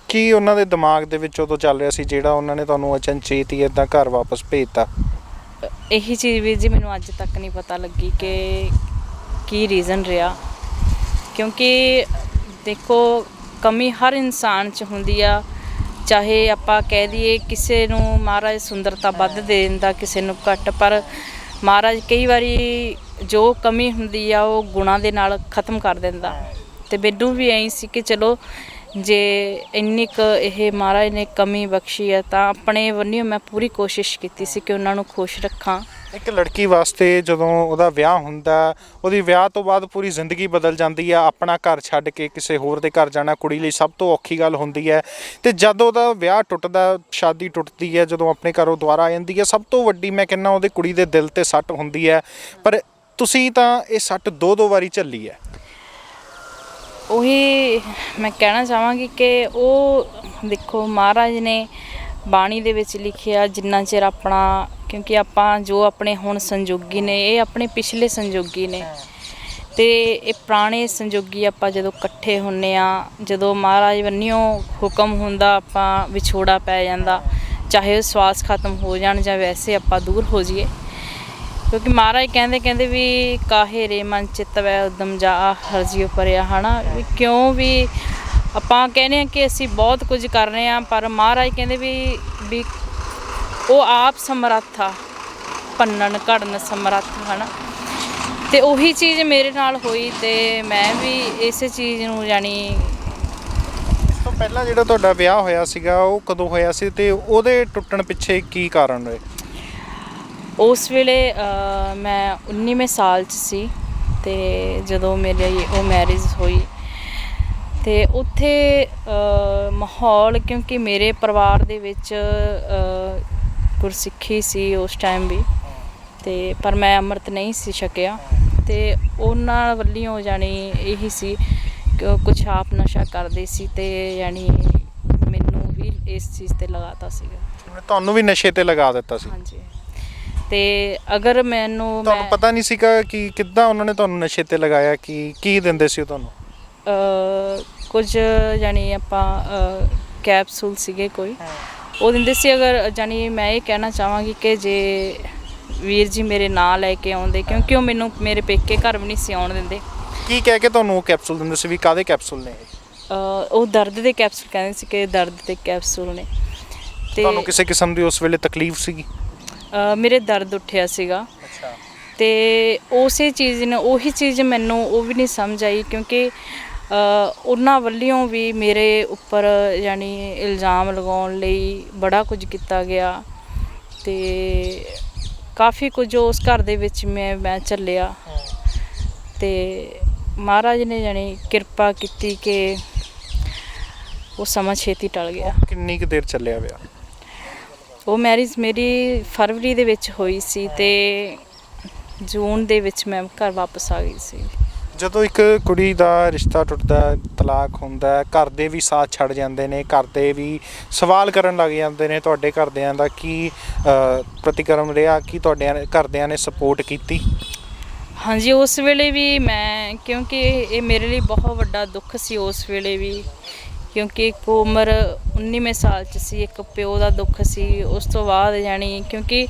ਕੀ ਉਹਨਾਂ ਦੇ ਦਿਮਾਗ ਦੇ ਵਿੱਚ ਉਦੋਂ ਚੱਲ ਰਿਹਾ ਸੀ ਜਿਹੜਾ ਉਹਨਾਂ ਨੇ ਤੁਹਾਨੂੰ ਅਚਨਚੇਤ ਹੀ ਇੱਦਾਂ ਘਰ ਵਾਪਸ ਭੇਜਤਾ? ਇਹੀ ਚੀਜ਼ ਵੀਰ ਜੀ ਮੈਨੂੰ ਅੱਜ ਤੱਕ ਨਹੀਂ ਪਤਾ ਲੱਗੀ ਕਿ ਕੀ ਰੀਜ਼ਨ ਰਿਹਾ, ਕਿਉਂਕਿ ਦੇਖੋ ਕਮੀ ਹਰ ਇਨਸਾਨ 'ਚ ਹੁੰਦੀ ਆ। ਚਾਹੇ ਆਪਾਂ ਕਹਿ ਦਈਏ ਕਿਸੇ ਨੂੰ ਮਹਾਰਾਜ ਸੁੰਦਰਤਾ ਵੱਧ ਦੇ ਦਿੰਦਾ, ਕਿਸੇ ਨੂੰ ਘੱਟ, ਪਰ ਮਹਾਰਾਜ ਕਈ ਵਾਰੀ ਜੋ ਕਮੀ ਹੁੰਦੀ ਆ ਉਹ ਗੁਣਾਂ ਦੇ ਨਾਲ ਖ਼ਤਮ ਕਰ ਦਿੰਦਾ। ਅਤੇ ਮੈਨੂੰ ਵੀ ਐਂ ਸੀ ਕਿ ਚਲੋ ਜੇ ਇੰਨੀ ਕੁ ਇਹ ਮਹਾਰਾਜ ਨੇ ਕਮੀ ਬਖਸ਼ੀ ਆ ਤਾਂ ਆਪਣੇ ਵੱਲੋਂ ਮੈਂ ਪੂਰੀ ਕੋਸ਼ਿਸ਼ ਕੀਤੀ ਸੀ ਕਿ ਉਹਨਾਂ ਨੂੰ ਖੁਸ਼ ਰੱਖਾਂ। ਇੱਕ ਲੜਕੀ ਵਾਸਤੇ ਜਦੋਂ ਉਹਦਾ ਵਿਆਹ ਹੁੰਦਾ, ਉਹਦੀ ਵਿਆਹ ਤੋਂ ਬਾਅਦ ਪੂਰੀ ਜ਼ਿੰਦਗੀ ਬਦਲ ਜਾਂਦੀ ਆ। ਆਪਣਾ ਘਰ ਛੱਡ ਕੇ ਕਿਸੇ ਹੋਰ ਦੇ ਘਰ ਜਾਣਾ ਕੁੜੀ ਲਈ ਸਭ ਤੋਂ ਔਖੀ ਗੱਲ ਹੁੰਦੀ ਹੈ, ਅਤੇ ਜਦੋਂ ਉਹਦਾ ਵਿਆਹ ਟੁੱਟਦਾ, ਸ਼ਾਦੀ ਟੁੱਟਦੀ ਹੈ, ਜਦੋਂ ਆਪਣੇ ਘਰੋਂ ਦੁਬਾਰਾ ਆ ਜਾਂਦੀ ਹੈ, ਸਭ ਤੋਂ ਵੱਡੀ ਮੈਂ ਕਹਿੰਦਾ ਉਹਦੇ ਕੁੜੀ ਦੇ ਦਿਲ 'ਤੇ ਸੱਟ ਹੁੰਦੀ ਹੈ। ਪਰ ਤੁਸੀਂ ਤਾਂ ਇਹ ਸੱਟ ਦੋ ਵਾਰੀ ਝੱਲੀ ਹੈ। ਉਹੀ ਮੈਂ ਕਹਿਣਾ ਚਾਹਾਂਗੀ ਕਿ ਉਹ ਦੇਖੋ ਮਹਾਰਾਜ ਨੇ ਬਾਣੀ ਦੇ ਵਿੱਚ ਲਿਖਿਆ, ਜਿੰਨਾ ਚਿਰ ਆਪਣਾ, ਕਿਉਂਕਿ ਆਪਾਂ ਜੋ ਆਪਣੇ ਹੁਣ ਸੰਜੋਗੀ ਨੇ ਇਹ ਆਪਣੇ ਪਿਛਲੇ ਸੰਜੋਗੀ ਨੇ, ਅਤੇ ਇਹ ਪੁਰਾਣੇ ਸੰਜੋਗੀ ਆਪਾਂ ਜਦੋਂ ਇਕੱਠੇ ਹੁੰਦੇ ਆ, ਜਦੋਂ ਮਹਾਰਾਜ ਵੱਲੋਂ ਹੁਕਮ ਹੁੰਦਾ ਆਪਾਂ ਵਿਛੋੜਾ ਪੈ ਜਾਂਦਾ, ਚਾਹੇ ਉਹ ਸਵਾਸ ਖਤਮ ਹੋ ਜਾਣ ਜਾਂ ਵੈਸੇ ਆਪਾਂ ਦੂਰ ਹੋ ਜਾਈਏ, ਕਿਉਂਕਿ ਮਹਾਰਾਜ ਕਹਿੰਦੇ ਵੀ ਕਾਹੇ ਰੇ ਮਨ ਚਿੱਤ ਵੈ ਉਦਮ ਜਾ ਹਰਜੀਓ ਭਰਿਆ, ਹੈ ਨਾ, ਵੀ ਕਿਉਂ ਵੀ ਆਪਾਂ ਕਹਿੰਦੇ ਹਾਂ ਕਿ ਅਸੀਂ ਬਹੁਤ ਕੁਝ ਕਰ ਰਹੇ ਹਾਂ, ਪਰ ਮਹਾਰਾਜ ਕਹਿੰਦੇ ਵੀ ਉਹ ਆਪ ਸਮਰੱਥ ਆ, ਭੰਨਣ ਘੜਨ ਸਮਰੱਥ, ਹੈ ਨਾ। ਅਤੇ ਉਹੀ ਚੀਜ਼ ਮੇਰੇ ਨਾਲ ਹੋਈ ਅਤੇ ਮੈਂ ਵੀ ਇਸੇ ਚੀਜ਼ ਨੂੰ ਜਾਣੀ। ਇਸ ਤੋਂ ਪਹਿਲਾਂ ਜਿਹੜਾ ਤੁਹਾਡਾ ਵਿਆਹ ਹੋਇਆ ਸੀਗਾ ਉਹ ਕਦੋਂ ਹੋਇਆ ਸੀ, ਅਤੇ ਉਹਦੇ ਟੁੱਟਣ ਪਿੱਛੇ ਕੀ ਕਾਰਨ ਹੋਏ? ਉਸ ਵੇਲੇ ਮੈਂ 19ਵੇਂ ਸਾਲ 'ਚ ਸੀ, ਅਤੇ ਜਦੋਂ ਮੇਰੀ ਉਹ ਮੈਰਿਜ ਹੋਈ, ਅਤੇ ਉੱਥੇ ਮਾਹੌਲ, ਕਿਉਂਕਿ ਮੇਰੇ ਪਰਿਵਾਰ ਦੇ ਵਿੱਚ ਗੁਰਸਿੱਖੀ ਸੀ ਉਸ ਟਾਈਮ ਵੀ, ਅਤੇ ਪਰ ਮੈਂ ਅੰਮ੍ਰਿਤ ਨਹੀਂ ਸੀ ਛਕਿਆ, ਅਤੇ ਉਹਨਾਂ ਵੱਲੋਂ ਜਾਣੀ ਇਹੀ ਸੀ ਕਿ ਉਹ ਕੁਛ ਆਪ ਨਸ਼ਾ ਕਰਦੇ ਸੀ, ਅਤੇ ਜਾਣੀ ਮੈਨੂੰ ਵੀ ਇਸ ਚੀਜ਼ 'ਤੇ ਲਗਾਤਾ ਸੀਗਾ। ਤੁਹਾਨੂੰ ਵੀ ਨਸ਼ੇ 'ਤੇ ਲਗਾ ਦਿੱਤਾ ਸੀ? ਹਾਂਜੀ। ਅਤੇ ਅਗਰ ਤੁਹਾਨੂੰ ਪਤਾ ਨਹੀਂ ਸੀਗਾ ਕਿ ਕਿੱਦਾਂ ਉਹਨਾਂ ਨੇ ਤੁਹਾਨੂੰ ਨਸ਼ੇ 'ਤੇ ਲਗਾਇਆ, ਕੀ ਦਿੰਦੇ ਸੀ ਉਹ ਤੁਹਾਨੂੰ? ਕੁਝ ਜਾਣੀ ਆਪਾਂ ਕੈਪਸੂਲ ਸੀਗੇ ਕੋਈ, ਉਹ ਦਿੰਦੇ ਸੀ। ਅਗਰ ਜਾਣੀ ਮੈਂ ਇਹ ਕਹਿਣਾ ਚਾਹਾਂਗੀ ਕਿ ਜੇ ਵੀਰ ਜੀ ਮੇਰੇ ਨਾਂ ਲੈ ਕੇ ਆਉਂਦੇ, ਕਿਉਂਕਿ ਉਹ ਮੈਨੂੰ ਮੇਰੇ ਪੇਕੇ ਘਰ ਵੀ ਨਹੀਂ ਸੀ ਆਉਣ ਦਿੰਦੇ। ਕੀ ਕਹਿ ਕੇ ਤੁਹਾਨੂੰ ਉਹ ਕੈਪਸੂਲ ਦਿੰਦੇ ਸੀ, ਵੀ ਕਾਹਦੇ ਕੈਪਸੂਲ ਨੇ ਇਹ? ਉਹ ਦਰਦ ਦੇ ਕੈਪਸੂਲ ਕਹਿੰਦੇ ਸੀ ਕਿ ਦਰਦ ਦੇ ਕੈਪਸੂਲ ਨੇ। ਅਤੇ ਤੁਹਾਨੂੰ ਕਿਸੇ ਕਿਸਮ ਦੀ ਉਸ ਵੇਲੇ ਤਕਲੀਫ ਸੀਗੀ? ਮੇਰੇ ਦਰਦ ਉੱਠਿਆ ਸੀਗਾ, ਅਤੇ ਉਸੇ ਚੀਜ਼ ਨੇ, ਉਹੀ ਚੀਜ਼ ਮੈਨੂੰ ਉਹ ਵੀ ਨਹੀਂ ਸਮਝ ਆਈ, ਕਿਉਂਕਿ ਉਹਨਾਂ ਵੱਲੋਂ ਵੀ ਮੇਰੇ ਉੱਪਰ ਜਾਣੀ ਇਲਜ਼ਾਮ ਲਗਾਉਣ ਲਈ ਬੜਾ ਕੁਝ ਕੀਤਾ ਗਿਆ, ਅਤੇ ਕਾਫੀ ਕੁਝ ਉਸ ਘਰ ਦੇ ਵਿੱਚ ਮੈਂ ਝੱਲਿਆ, ਅਤੇ ਮਹਾਰਾਜ ਨੇ ਜਾਣੀ ਕਿਰਪਾ ਕੀਤੀ ਕਿ ਉਹ ਸਮਾਂ ਛੇਤੀ ਟਲ ਗਿਆ। ਕਿੰਨੀ ਕੁ ਦੇਰ ਚੱਲਿਆ ਵਿਆਹ? ਉਹ ਮੈਰਿਜ ਮੇਰੀ ਫਰਵਰੀ ਦੇ ਵਿੱਚ ਹੋਈ ਸੀ, ਅਤੇ ਜੂਨ ਦੇ ਵਿੱਚ ਮੈਂ ਘਰ ਵਾਪਸ ਆ ਗਈ ਸੀ। ਜਦੋਂ ਇੱਕ ਕੁੜੀ ਦਾ ਰਿਸ਼ਤਾ ਟੁੱਟਦਾ, ਤਲਾਕ ਹੁੰਦਾ, ਘਰ ਦੇ ਵੀ ਸਾਥ ਛੱਡ ਜਾਂਦੇ ਨੇ, ਘਰ ਦੇ ਵੀ ਸਵਾਲ ਕਰਨ ਲੱਗ ਜਾਂਦੇ ਨੇ, ਤੁਹਾਡੇ ਘਰਦਿਆਂ ਦਾ ਕੀ ਪ੍ਰਤੀਕਰਮ ਰਿਹਾ, ਕੀ ਤੁਹਾਡੇ ਘਰਦਿਆਂ ਨੇ ਸਪੋਰਟ ਕੀਤੀ? ਹਾਂਜੀ, ਉਸ ਵੇਲੇ ਵੀ ਮੈਂ, ਕਿਉਂਕਿ ਇਹ ਮੇਰੇ ਲਈ ਬਹੁਤ ਵੱਡਾ ਦੁੱਖ ਸੀ ਉਸ ਵੇਲੇ ਵੀ, ਕਿਉਂਕਿ ਇੱਕ ਉਮਰ 19ਵੇਂ ਸਾਲ 'ਚ ਸੀ, ਇੱਕ ਪਿਓ ਦਾ ਦੁੱਖ ਸੀ। ਉਸ ਤੋਂ ਬਾਅਦ ਜਾਣੀ ਕਿਉਂਕਿ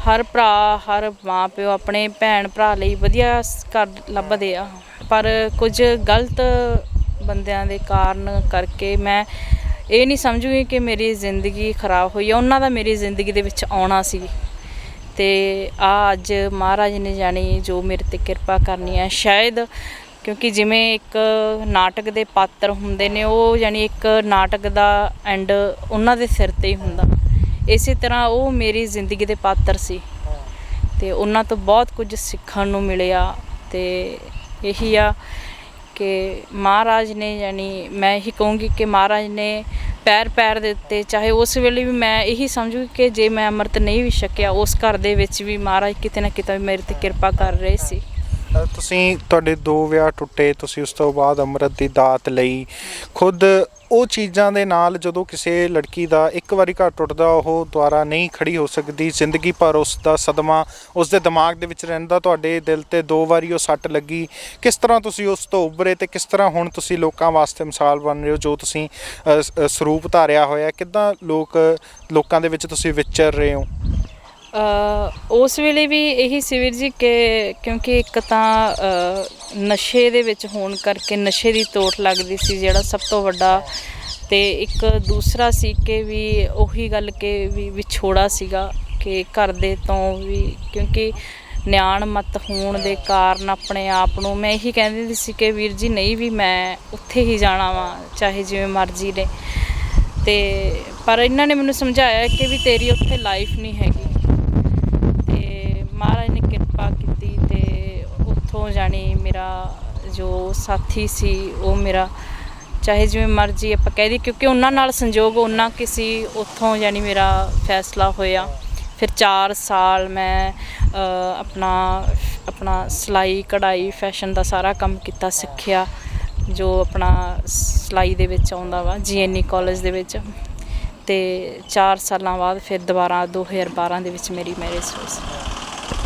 ਹਰ ਭਰਾ, ਹਰ ਮਾਂ ਪਿਓ ਆਪਣੇ ਭੈਣ ਭਰਾ ਲਈ ਵਧੀਆ ਘਰ ਲੱਭਦੇ ਆ, ਪਰ ਕੁਝ ਗਲਤ ਬੰਦਿਆਂ ਦੇ ਕਾਰਨ ਕਰਕੇ ਮੈਂ ਇਹ ਨਹੀਂ ਸਮਝੂਗੀ ਕਿ ਮੇਰੀ ਜ਼ਿੰਦਗੀ ਖਰਾਬ ਹੋਈ ਆ। ਉਹਨਾਂ ਦਾ ਮੇਰੀ ਜ਼ਿੰਦਗੀ ਦੇ ਵਿੱਚ ਆਉਣਾ ਸੀ, ਅਤੇ ਅੱਜ ਮਹਾਰਾਜ ਨੇ ਜਾਣੀ ਜੋ ਮੇਰੇ 'ਤੇ ਕਿਰਪਾ ਕਰਨੀ ਹੈ, ਸ਼ਾਇਦ ਕਿਉਂਕਿ ਜਿਵੇਂ ਇੱਕ ਨਾਟਕ ਦੇ ਪਾਤਰ ਹੁੰਦੇ ਨੇ, ਉਹ ਜਾਣੀ ਇੱਕ ਨਾਟਕ ਦਾ ਐਂਡ ਉਹਨਾਂ ਦੇ ਸਿਰ 'ਤੇ ਹੀ ਹੁੰਦਾ, ਇਸੇ ਤਰ੍ਹਾਂ ਉਹ ਮੇਰੀ ਜ਼ਿੰਦਗੀ ਦੇ ਪਾਤਰ ਸੀ, ਅਤੇ ਉਹਨਾਂ ਤੋਂ ਬਹੁਤ ਕੁਝ ਸਿੱਖਣ ਨੂੰ ਮਿਲਿਆ। ਅਤੇ ਇਹੀ ਆ ਕਿ ਮਹਾਰਾਜ ਨੇ ਜਾਣੀ ਮੈਂ ਇਹੀ ਕਹੂੰਗੀ ਕਿ ਮਹਾਰਾਜ ਨੇ ਪੈਰ ਦੇ ਉੱਤੇ, ਚਾਹੇ ਉਸ ਵੇਲੇ ਵੀ ਮੈਂ ਇਹੀ ਸਮਝੂਗੀ ਕਿ ਜੇ ਮੈਂ ਅੰਮ੍ਰਿਤ ਨਹੀਂ ਵੀ ਛਕਿਆ, ਉਸ ਘਰ ਦੇ ਵਿੱਚ ਵੀ ਮਹਾਰਾਜ ਕਿਤੇ ਨਾ ਕਿਤੇ ਮੇਰੇ 'ਤੇ ਕਿਰਪਾ ਕਰ ਰਹੇ ਸੀ। ਤੁਸੀਂ, ਤੁਹਾਡੇ 2 ਵਿਆਹ ਟੁੱਟੇ, ਤੁਸੀਂ ਉਸ ਤੋਂ ਬਾਅਦ ਅੰਮ੍ਰਿਤ ਦੀ ਦਾਤ ਲਈ ਖੁਦ। ਉਹ ਚੀਜ਼ਾਂ ਦੇ ਨਾਲ ਜਦੋਂ ਕਿਸੇ ਲੜਕੀ ਦਾ ਇੱਕ ਵਾਰੀ ਘਰ ਟੁੱਟਦਾ, ਉਹ ਦੁਬਾਰਾ ਨਹੀਂ ਖੜੀ ਹੋ ਸਕਦੀ, ਜ਼ਿੰਦਗੀ ਭਰ ਉਸ ਦਾ ਸਦਮਾ ਉਸ ਦੇ ਦਿਮਾਗ ਦੇ ਵਿੱਚ ਰਹਿੰਦਾ। ਤੁਹਾਡੇ ਦਿਲ 'ਤੇ 2 ਵਾਰੀ ਉਹ ਸੱਟ ਲੱਗੀ, ਕਿਸ ਤਰ੍ਹਾਂ ਤੁਸੀਂ ਉਸ ਤੋਂ ਉੱਭਰੇ, ਅਤੇ ਕਿਸ ਤਰ੍ਹਾਂ ਹੁਣ ਤੁਸੀਂ ਲੋਕਾਂ ਵਾਸਤੇ ਮਿਸਾਲ ਬਣ ਰਹੇ ਹੋ, ਜੋ ਤੁਸੀਂ ਸਰੂਪ ਧਾਰਿਆ ਹੋਇਆ, ਕਿੱਦਾਂ ਲੋਕਾਂ ਦੇ ਵਿੱਚ ਤੁਸੀਂ ਵਿਚਰ ਰਹੇ ਹੋ? ਉਸ ਵੇਲੇ ਵੀ ਇਹੀ ਸੀ ਵੀਰ ਜੀ ਕਿ ਕਿਉਂਕਿ ਇੱਕ ਤਾਂ ਨਸ਼ੇ ਦੇ ਵਿੱਚ ਹੋਣ ਕਰਕੇ ਨਸ਼ੇ ਦੀ ਤੋਟ ਲੱਗਦੀ ਸੀ ਜਿਹੜਾ ਸਭ ਤੋਂ ਵੱਡਾ, ਤੇ ਇੱਕ ਦੂਸਰਾ ਸੀ ਕਿ ਵੀ ਉਹੀ ਗੱਲ ਕਿ ਵੀ ਵਿਛੋੜਾ ਸੀਗਾ ਕਿ ਘਰ ਦੇ ਤੋਂ ਵੀ, ਕਿਉਂਕਿ ਨਿਆਣ ਮਤ ਹੋਣ ਦੇ ਕਾਰਨ ਆਪਣੇ ਆਪ ਨੂੰ ਮੈਂ ਇਹੀ ਕਹਿੰਦੀ ਹੁੰਦੀ ਸੀ ਕਿ ਵੀਰ ਜੀ ਨਹੀਂ ਵੀ ਮੈਂ ਉੱਥੇ ਹੀ ਜਾਣਾ ਵਾ ਚਾਹੇ ਜਿਵੇਂ ਮਰਜ਼ੀ ਨੇ, ਤੇ ਪਰ ਇਹਨਾਂ ਨੇ ਮੈਨੂੰ ਸਮਝਾਇਆ ਕਿ ਵੀ ਤੇਰੀ ਉੱਥੇ ਲਾਈਫ ਨਹੀਂ ਹੈਗੀ, ਤੇ ਮਹਾਰਾਜ ਨੇ ਕਿਰਪਾ ਕੀਤੀ ਤੇ ਉੱਥੋਂ ਜਾਣੀ ਮੇਰਾ ਜੋ ਸਾਥੀ ਸੀ ਉਹ ਮੇਰਾ ਚਾਹੇ ਜਿਵੇਂ ਮਰਜ਼ੀ ਆਪਾਂ ਕਹਿ ਦਈਏ, ਕਿਉਂਕਿ ਉਹਨਾਂ ਨਾਲ ਸੰਯੋਗ ਉਹਨਾਂ ਕਿਸੇ ਉੱਥੋਂ ਜਾਣੀ ਮੇਰਾ ਫੈਸਲਾ ਹੋਇਆ। ਫਿਰ 4 ਸਾਲ ਮੈਂ ਆਪਣਾ ਸਿਲਾਈ ਕਢਾਈ ਫੈਸ਼ਨ ਦਾ ਸਾਰਾ ਕੰਮ ਕੀਤਾ, ਸਿੱਖਿਆ ਜੋ ਆਪਣਾ ਸਿਲਾਈ ਦੇ ਵਿੱਚ ਆਉਂਦਾ ਵਾ GNE ਕਾਲਜ ਦੇ ਵਿੱਚ, ਤੇ 4 ਸਾਲਾਂ ਬਾਅਦ ਫਿਰ ਦੁਬਾਰਾ 2012 ਦੇ ਵਿੱਚ ਮੇਰੀ ਮੈਰਿਜ ਹੋਈ ਸੀ।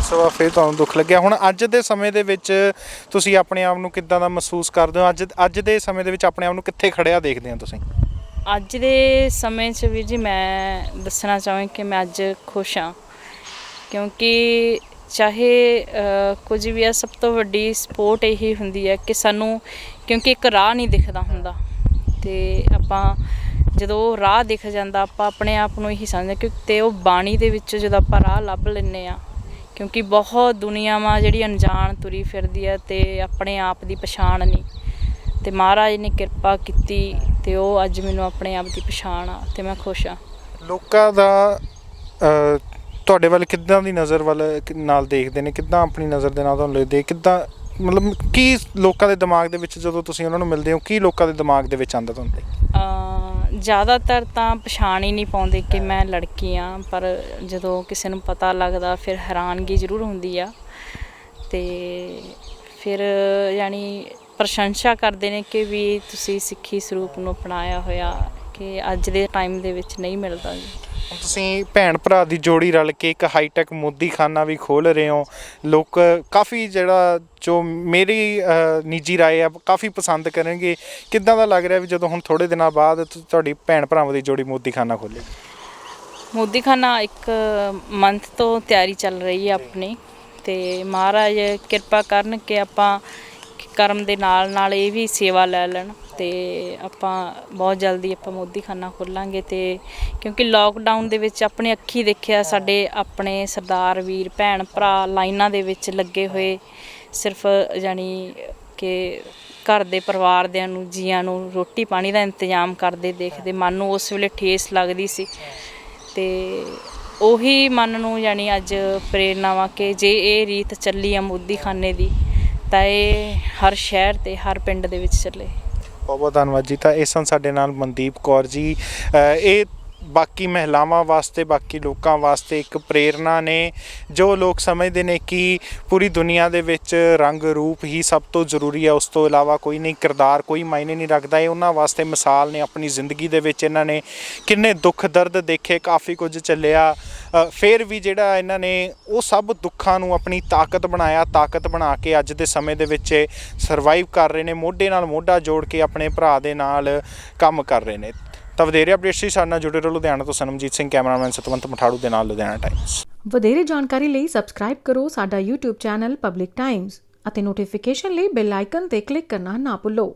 ਸੋ ਫਿਰ ਤੁਹਾਨੂੰ ਦੁੱਖ ਲੱਗਿਆ। ਹੁਣ ਅੱਜ ਦੇ ਸਮੇਂ ਦੇ ਵਿੱਚ ਤੁਸੀਂ ਆਪਣੇ ਆਪ ਨੂੰ ਕਿੱਦਾਂ ਦਾ ਮਹਿਸੂਸ ਕਰਦੇ ਹੋ? ਅੱਜ ਦੇ ਸਮੇਂ ਦੇ ਵਿੱਚ ਆਪਣੇ ਆਪ ਨੂੰ ਕਿੱਥੇ ਖੜਿਆ ਦੇਖਦੇ ਹੋ ਤੁਸੀਂ? ਅੱਜ ਦੇ ਸਮੇਂ 'ਚ ਵੀਰ ਜੀ ਮੈਂ ਦੱਸਣਾ ਚਾਹਾਂਗੀ ਕਿ ਮੈਂ ਅੱਜ ਖੁਸ਼ ਹਾਂ, ਕਿਉਂਕਿ ਚਾਹੇ ਕੁਝ ਵੀ ਆ, ਸਭ ਤੋਂ ਵੱਡੀ ਸਪੋਰਟ ਇਹੀ ਹੁੰਦੀ ਹੈ ਕਿ ਸਾਨੂੰ, ਕਿਉਂਕਿ ਇੱਕ ਰਾਹ ਨਹੀਂ ਦਿਖਦਾ ਹੁੰਦਾ, ਤੇ ਆਪਾਂ ਜਦੋਂ ਰਾਹ ਦਿਖ ਜਾਂਦਾ ਆਪਾਂ ਆਪਣੇ ਆਪ ਨੂੰ ਇਹੀ ਸਮਝਦੇ ਕਿ ਤੇ ਉਹ ਬਾਣੀ ਦੇ ਵਿੱਚ ਜਦੋਂ ਆਪਾਂ ਰਾਹ ਲੱਭ ਲੈਂਦੇ ਹਾਂ, ਕਿਉਂਕਿ ਬਹੁਤ ਦੁਨੀਆਵਾਂ ਜਿਹੜੀ ਅਣਜਾਣ ਤੁਰੀ ਫਿਰਦੀ ਹੈ ਤੇ ਆਪਣੇ ਆਪ ਦੀ ਪਛਾਣ ਨਹੀਂ, ਤੇ ਮਹਾਰਾਜ ਨੇ ਕਿਰਪਾ ਕੀਤੀ ਤੇ ਉਹ ਅੱਜ ਮੈਨੂੰ ਆਪਣੇ ਆਪ ਦੀ ਪਛਾਣ ਆ ਤੇ ਮੈਂ ਖੁਸ਼ ਹਾਂ। ਲੋਕਾਂ ਦਾ ਤੁਹਾਡੇ ਵੱਲ ਕਿੱਦਾਂ ਦੀ ਨਜ਼ਰ ਵੱਲ ਨਾਲ ਦੇਖਦੇ ਨੇ, ਕਿੱਦਾਂ ਆਪਣੀ ਨਜ਼ਰ ਦੇ ਨਾਲ ਤੁਹਾਨੂੰ ਦੇਖਦੇ, ਕਿੱਦਾਂ ਮਤਲਬ ਕੀ ਲੋਕਾਂ ਦੇ ਦਿਮਾਗ ਦੇ ਵਿੱਚ ਜਦੋਂ ਤੁਸੀਂ ਉਹਨਾਂ ਨੂੰ ਮਿਲਦੇ ਹੋ, ਕੀ ਲੋਕਾਂ ਦੇ ਦਿਮਾਗ ਦੇ ਵਿੱਚ ਆਉਂਦਾ ਤੁਹਾਨੂੰ? ਜ਼ਿਆਦਾਤਰ ਤਾਂ ਪਛਾਣ ਹੀ ਨਹੀਂ ਪਾਉਂਦੇ ਕਿ ਮੈਂ ਲੜਕੀ ਹਾਂ, ਪਰ ਜਦੋਂ ਕਿਸੇ ਨੂੰ ਪਤਾ ਲੱਗਦਾ ਫਿਰ ਹੈਰਾਨਗੀ ਜ਼ਰੂਰ ਹੁੰਦੀ ਆ, ਤੇ ਫਿਰ ਯਾਨੀ ਪ੍ਰਸ਼ੰਸਾ ਕਰਦੇ ਨੇ ਕਿ ਵੀ ਤੁਸੀਂ ਸਿੱਖੀ ਸਰੂਪ ਨੂੰ ਅਪਣਾਇਆ ਹੋਇਆ, ਕਿ ਅੱਜ ਦੇ ਟਾਈਮ ਦੇ ਵਿੱਚ ਨਹੀਂ ਮਿਲਦਾ ਜੀ। ਤੁਸੀਂ ਭੈਣ ਭਰਾ ਦੀ ਜੋੜੀ ਰਲ ਕੇ ਇੱਕ ਹਾਈਟੈਕ ਮੋਦੀਖਾਨਾ ਵੀ ਖੋਲ੍ਹ ਰਹੇ ਹੋ, ਲੋਕ ਕਾਫੀ ਜਿਹੜਾ ਜੋ ਮੇਰੀ ਨਿੱਜੀ ਰਾਏ ਆ ਕਾਫੀ ਪਸੰਦ ਕਰਨਗੇ। ਕਿੱਦਾਂ ਦਾ ਲੱਗ ਰਿਹਾ ਵੀ ਜਦੋਂ ਹੁਣ ਥੋੜ੍ਹੇ ਦਿਨਾਂ ਬਾਅਦ ਤੁਹਾਡੀ ਭੈਣ ਭਰਾਵਾਂ ਦੀ ਜੋੜੀ ਮੋਦੀਖਾਨਾ ਖੋਲ੍ਹੇਗੀ? ਮੋਦੀਖਾਨਾ ਇੱਕ ਮੰਥ ਤੋਂ ਤਿਆਰੀ ਚੱਲ ਰਹੀ ਹੈ ਆਪਣੀ, ਤੇ ਮਹਾਰਾਜ ਕਿਰਪਾ ਕਰਨ ਕਿ ਆਪਾਂ ਕਰਮ ਦੇ ਨਾਲ ਨਾਲ ਇਹ ਵੀ ਸੇਵਾ ਲੈ ਲੈਣ, ਤੇ ਆਪਾਂ ਬਹੁਤ ਜਲਦੀ ਆਪਾਂ ਮੋਦੀਖਾਨਾ ਖੋਲ੍ਹਾਂਗੇ। ਤੇ ਕਿਉਂਕਿ ਲੋਕਡਾਊਨ ਦੇ ਵਿੱਚ ਆਪਣੀ ਅੱਖੀਂ ਦੇਖਿਆ ਸਾਡੇ ਆਪਣੇ ਸਰਦਾਰ ਵੀਰ ਭੈਣ ਭਰਾ ਲਾਈਨਾਂ ਦੇ ਵਿੱਚ ਲੱਗੇ ਹੋਏ, ਸਿਰਫ ਜਾਣੀ ਕਿ ਘਰ ਦੇ ਪਰਿਵਾਰ ਦਿਆਂ ਨੂੰ ਜੀਆਂ ਨੂੰ ਰੋਟੀ ਪਾਣੀ ਦਾ ਇੰਤਜ਼ਾਮ ਕਰਦੇ ਦੇਖਦੇ ਮਨ ਨੂੰ ਉਸ ਵੇਲੇ ਠੇਸ ਲੱਗਦੀ ਸੀ, ਤੇ ਉਹੀ ਮਨ ਨੂੰ ਜਾਣੀ ਅੱਜ ਪ੍ਰੇਰਨਾ ਵਾ ਕਿ ਜੇ ਇਹ ਰੀਤ ਚੱਲੀ ਆ ਮੋਦੀਖਾਨੇ ਦੀ ਤਾਂ ਇਹ ਹਰ ਸ਼ਹਿਰ ਤੇ ਹਰ ਪਿੰਡ ਦੇ ਵਿੱਚ ਚੱਲੇ। ਬਹੁਤ ਬਹੁਤ ਧੰਨਵਾਦ ਜੀ। ਤਾਂ ਇਹ ਸਨ ਸਾਡੇ ਨਾਲ ਮਨਦੀਪ ਕੌਰ ਜੀ। ਇਹ ਬਾਕੀ ਮਹਿਲਾਵਾਂ ਵਾਸਤੇ, ਬਾਕੀ ਲੋਕਾਂ ਵਾਸਤੇ ਇੱਕ ਪ੍ਰੇਰਨਾ ਨੇ, ਜੋ ਲੋਕ ਸਮਝਦੇ ਨੇ ਕਿ ਪੂਰੀ ਦੁਨੀਆ ਦੇ ਵਿੱਚ ਰੰਗ ਰੂਪ ਹੀ ਸਭ ਤੋਂ ਜ਼ਰੂਰੀ ਹੈ, ਉਸ ਤੋਂ ਇਲਾਵਾ ਕੋਈ ਨਹੀਂ, ਕਿਰਦਾਰ ਕੋਈ ਮਾਇਨੇ ਨਹੀਂ ਰੱਖਦਾ। ਇਹ ਉਹਨਾਂ ਵਾਸਤੇ ਮਿਸਾਲ ਨੇ। ਆਪਣੀ ਜ਼ਿੰਦਗੀ ਦੇ ਵਿੱਚ ਇਹਨਾਂ ਨੇ ਕਿੰਨੇ ਦੁੱਖ ਦਰਦ ਦੇਖੇ, ਕਾਫੀ ਕੁਝ ਚੱਲਿਆ, ਫਿਰ ਵੀ ਜਿਹੜਾ ਇਹਨਾਂ ਨੇ ਉਹ ਸਭ ਦੁੱਖਾਂ ਨੂੰ ਆਪਣੀ ਤਾਕਤ ਬਣਾਇਆ, ਤਾਕਤ ਬਣਾ ਕੇ ਅੱਜ ਦੇ ਸਮੇਂ ਦੇ ਵਿੱਚ ਸਰਵਾਈਵ ਕਰ ਰਹੇ ਨੇ, ਮੋਢੇ ਨਾਲ ਮੋਢਾ ਜੋੜ ਕੇ ਆਪਣੇ ਭਰਾ ਦੇ ਨਾਲ ਕੰਮ ਕਰ ਰਹੇ ਨੇ। ਤਾਂ ਵਧੇਰੇ ਅਪਡੇਟਸ ਲਈ ਸਾਡੇ ਨਾਲ ਜੁੜੇ ਰਹੋ। ਲੁਧਿਆਣਾ ਤੋਂ ਸਨਮਜੀਤ ਸਿੰਘ, ਕੈਮਰਾਮੈਨ ਸਤਵੰਤ ਮਠਾੜੂ ਦੇ ਨਾਲ, ਲੁਧਿਆਣਾ ਟਾਈਮਸ। ਵਧੇਰੇ ਜਾਣਕਾਰੀ ਲਈ ਸਬਸਕ੍ਰਾਈਬ ਕਰੋ ਸਾਡਾ YouTube ਚੈਨਲ ਪਬਲਿਕ ਟਾਈਮਸ ਅਤੇ ਨੋਟੀਫਿਕੇਸ਼ਨ ਲਈ ਬੈਲ ਆਈਕਨ ਤੇ ਕਲਿੱਕ ਕਰਨਾ ਨਾ ਭੁੱਲੋ।